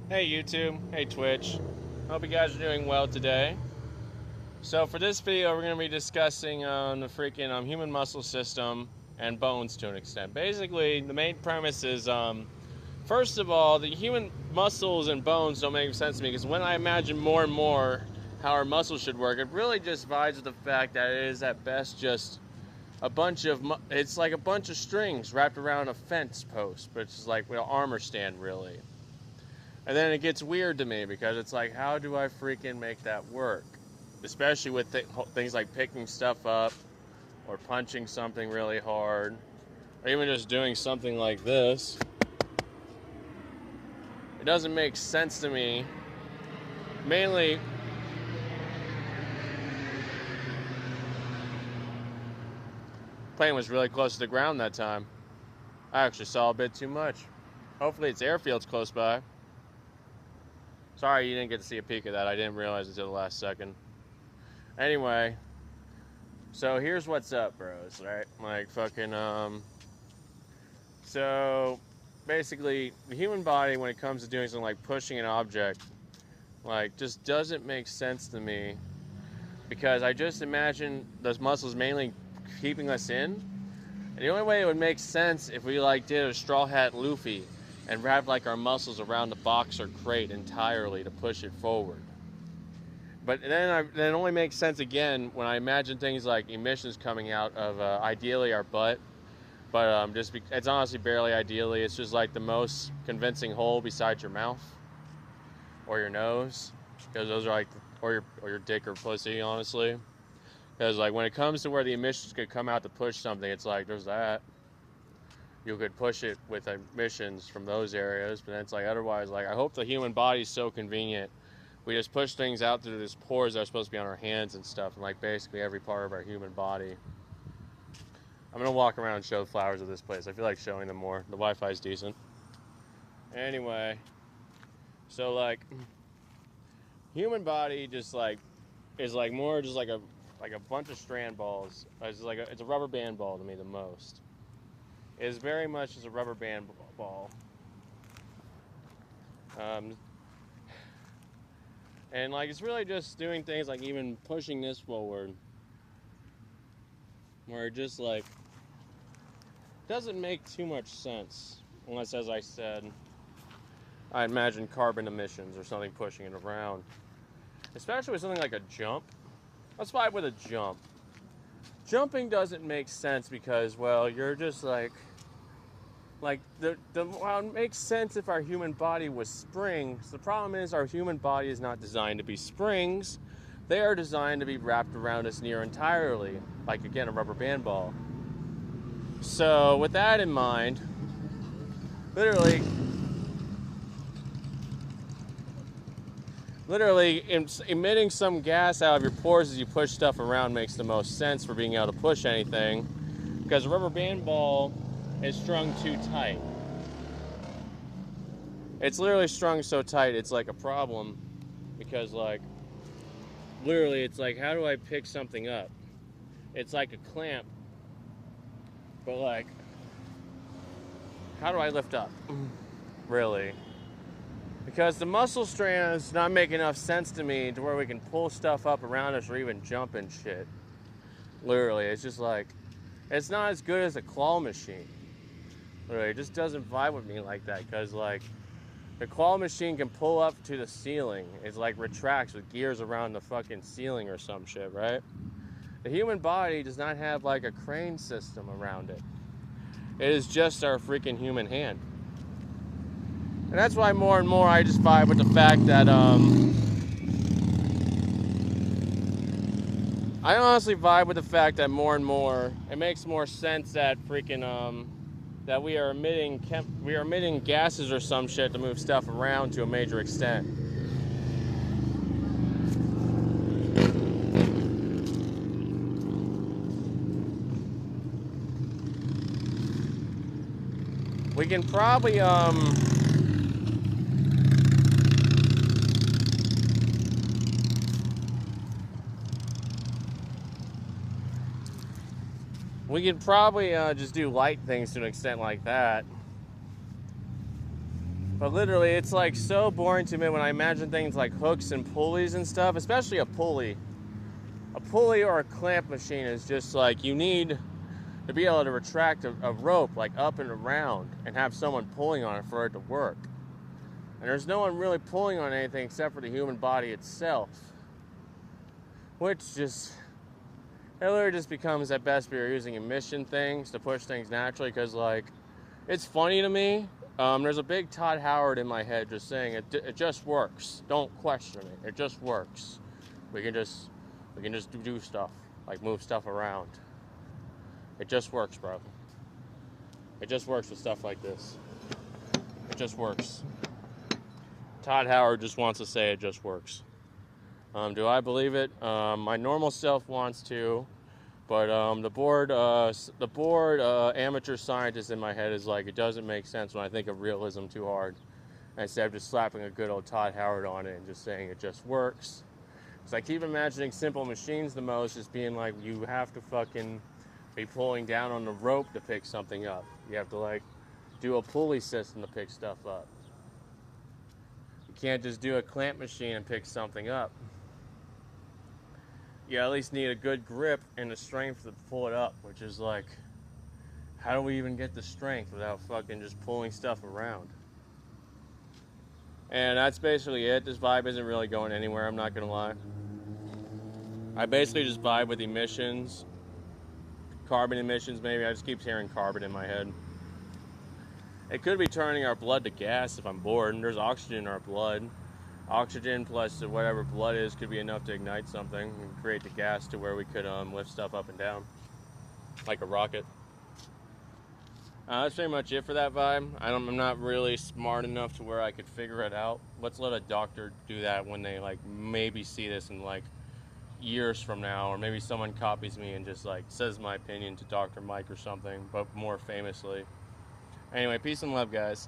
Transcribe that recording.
Hey YouTube, hey Twitch. Hope you guys are doing well today. So for this video, we're going to be discussing the freaking human muscle system and bones to an extent. Basically, the main premise is, first of all, the human muscles and bones don't make sense to me because when I imagine more and more how our muscles should work, it really just vibes with the fact that it is at best just it's like a bunch of strings wrapped around a fence post, but it's like an armor stand really. And then it gets weird to me because it's like, how do I freaking make that work? Especially with things like picking stuff up or punching something really hard or even just doing something like this. It doesn't make sense to me. Mainly, plane was really close to the ground that time. I actually saw a bit too much. Hopefully it's airfields close by. Sorry you didn't get to see a peek of that. I didn't realize until the last second. Anyway, so here's what's up, bros, right? Like, fucking, so, basically, the human body, when it comes to doing something like pushing an object, like, just doesn't make sense to me, because I just imagine those muscles mainly keeping us in, and the only way it would make sense if we, like, did a Straw Hat Luffy, and wrapped, like, our muscles around the box or crate entirely to push it forward. But then it only makes sense again when I imagine things like emissions coming out of ideally our butt, but it's honestly barely ideally. It's just like the most convincing hole besides your mouth or your nose, because those are like or your dick or pussy, honestly. Because like when it comes to where the emissions could come out to push something, it's like there's that. You could push it with emissions from those areas, but then it's like otherwise. Like I hope the human body's so convenient. We just push things out through these pores that are supposed to be on our hands and stuff, and like basically every part of our human body. I'm gonna walk around and show the flowers of this place. I feel like showing them more. The Wi-Fi's decent. Anyway, so like, human body just like is like more just like a bunch of strand balls. It's a rubber band ball to me the most. It is very much as a rubber band ball. And like it's really just doing things like even pushing this forward, where it just like doesn't make too much sense unless, as I said, I imagine carbon emissions or something pushing it around. Especially with something like a jump. Let's vibe with a jump. Jumping doesn't make sense because, well, you're just like well, it makes sense if our human body was springs. The problem is our human body is not designed to be springs. They are designed to be wrapped around us near entirely, like again a rubber band ball. So with that in mind, literally emitting some gas out of your pores as you push stuff around makes the most sense for being able to push anything, because a rubber band ball is strung too tight. It's literally strung so tight, it's like a problem, because like, literally it's like, how do I pick something up? It's like a clamp, but like, how do I lift up? Really? Because the muscle strands not make enough sense to me to where we can pull stuff up around us or even jump and shit. Literally, it's just like, it's not as good as a claw machine. Literally, it just doesn't vibe with me like that, because like, the claw machine can pull up to the ceiling. It's like retracts with gears around the fucking ceiling or some shit, right? The human body does not have like a crane system around it. It is just our freaking human hand. And that's why more and more I just vibe with the fact that, I honestly vibe with the fact that more and more, it makes more sense that freaking, that we are emitting gases or some shit to move stuff around to a major extent. We can probably just do light things to an extent like that. But literally, it's like so boring to me when I imagine things like hooks and pulleys and stuff, especially a pulley. A pulley or a clamp machine is just like, you need to be able to retract a rope like up and around and have someone pulling on it for it to work. And there's no one really pulling on anything except for the human body itself. Which just, it literally just becomes, at best, you're using emission things to push things naturally, because like, it's funny to me. There's a big Todd Howard in my head just saying it just works. Don't question it. It just works. We can just do stuff, like move stuff around. It just works, bro. It just works with stuff like this. It just works. Todd Howard just wants to say it just works. Do I believe it? My normal self wants to, but the board amateur scientist in my head is like, it doesn't make sense when I think of realism too hard. Instead of just slapping a good old Todd Howard on it and just saying it just works. Because I keep imagining simple machines the most as being like, you have to fucking be pulling down on the rope to pick something up. You have to like do a pulley system to pick stuff up. You can't just do a clamp machine and pick something up. You at least need a good grip and the strength to pull it up, which is like, how do we even get the strength without fucking just pulling stuff around? And that's basically it. This vibe isn't really going anywhere, I'm not gonna lie. I basically just vibe with emissions. Carbon emissions, maybe. I just keep hearing carbon in my head. It could be turning our blood to gas if I'm bored, and there's oxygen in our blood. Oxygen plus whatever blood is could be enough to ignite something and create the gas to where we could lift stuff up and down, like a rocket. That's pretty much it for that vibe. I'm not really smart enough to where I could figure it out. Let's let a doctor do that when they like maybe see this in like years from now, or maybe someone copies me and just like says my opinion to Dr. Mike or something, but more famously. Anyway, peace and love, guys.